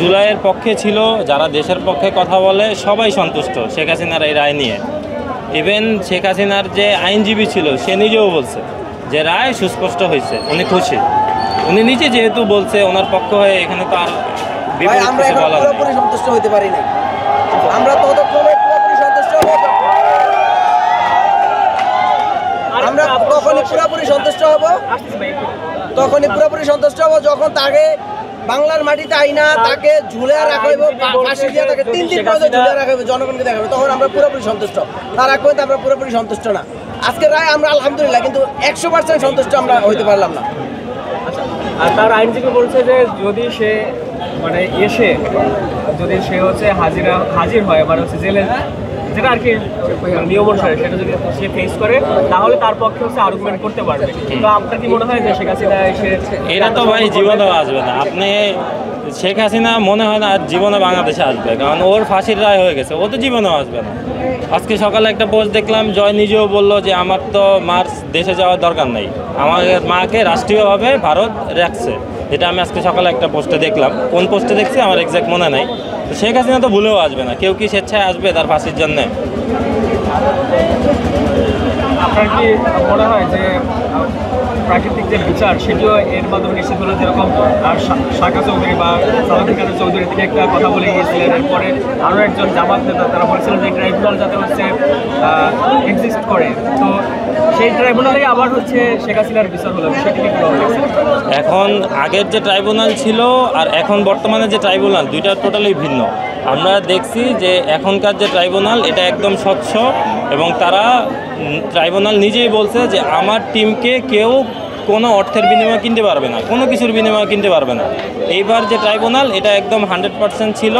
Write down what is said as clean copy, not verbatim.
জুলাইয়ের পক্ষে ছিল, যারা দেশের পক্ষে কথা বলে সবাই সন্তুষ্ট শেখ হাসিনার এই রায় নিয়ে। ইভেন শেখ হাসিনার যে আইনজীবী ছিল সে নিজেও বলছে যে রায় সুস্পষ্ট হয়েছে, উনি খুশি। উনি নিজে যেহেতু বলছে ওনার পক্ষ হয়ে, এখানে তো আর বিপরীত কিছু বলার নেই। পুরোপুরি সন্তুষ্ট হতে পারি না, আমরা ততক্ষণে পুরোপুরি সন্তুষ্ট হব, আমরা তখনই পুরোপুরি সন্তুষ্ট হব, যখন তাকে বাংলার মাটিতে আইনা তাকে ঝুলে রাখা হইব, ফাঁসি দিয়ে তাকে 3 দিন পর্যন্ত ঝুলে রাখা হইব, জনগণকে দেখাবে, তখন আমরা পুরোপুরি সন্তুষ্ট। তার আগ পর্যন্ত আমরা পুরোপুরি সন্তুষ্ট না। আজকের রায় আমরা আলহামদুলিল্লাহ, কিন্তু 100% সন্তুষ্ট আমরা হইতে পারলাম না। আর তার আইনজীবী বলছে যে যদি সে মানে যদি সে হচ্ছে হাজির হয়, মানে হচ্ছে জেলে, যেটা আর কি নিয়ম অনুসারে সেটা যদি সে ফেস করে তাহলে তার পক্ষে হচ্ছে আর্গুমেন্ট করতে পারবে। তো আপনার কি মনে হয় যে শেখ হাসিনা এটা তো ভাই জীবনেও আসবে না। আপনি শেখ হাসিনা মনে হয় না আর জীবনে বাংলাদেশে আসবে, কারণ ওর ফাঁসির রায় হয়ে গেছে, ও তো জীবনেও আসবে না। আজকে সকালে একটা পোস্ট দেখলাম, জয় নিজেও বললো যে আমার তো মার দেশে যাওয়ার দরকার নেই, আমার মাকে রাষ্ট্রীয়ভাবে ভারত রাখছে। যেটা আমি আজকে সকালে একটা পোস্টে দেখলাম, কোন পোস্টে দেখছি আমার এক্সাক্ট মনে নাই। তো শেখ হাসিনা তো ভুলেও আসবে না, কেউ কি স্বেচ্ছায় আসবে তার ফাঁসির জন্যে? আপনার কি মনে হয় যে প্রাকৃতিক যে বিচার সেটিও এর মাধ্যমে নিশ্চিত হলো? যেরকম শাখা চৌধুরী বা সালাউদ্দিন কাদের চৌধুরী থেকে একটা কথা বলে গিয়েছিলেন, এরপরে আরও একজন জামাত নেতা তারা বলেছিলেন যে ট্রাইব্যুনাল যাতে হচ্ছে এক্সিস্ট করে, তো সেই ট্রাইব্যুনালেই আবার হচ্ছে শেখ হাসিনার বিচার হলো, সেটি কি? এখন আগের যে ট্রাইব্যুনাল ছিল আর এখন বর্তমানে যে ট্রাইব্যুনাল, দুইটা টোটালি ভিন্ন। আমরা দেখছি যে এখনকার যে ট্রাইব্যুনাল এটা একদম স্বচ্ছ, এবং তারা ট্রাইব্যুনাল নিজেই বলছে যে আমার টিমকে কেউ কোনো অর্থের বিনিময়ে কিনতে পারবে না, কোনো কিছুর বিনিময়ে কিনতে পারবে না। এইবার যে ট্রাইব্যুনাল এটা একদম 100% ছিল।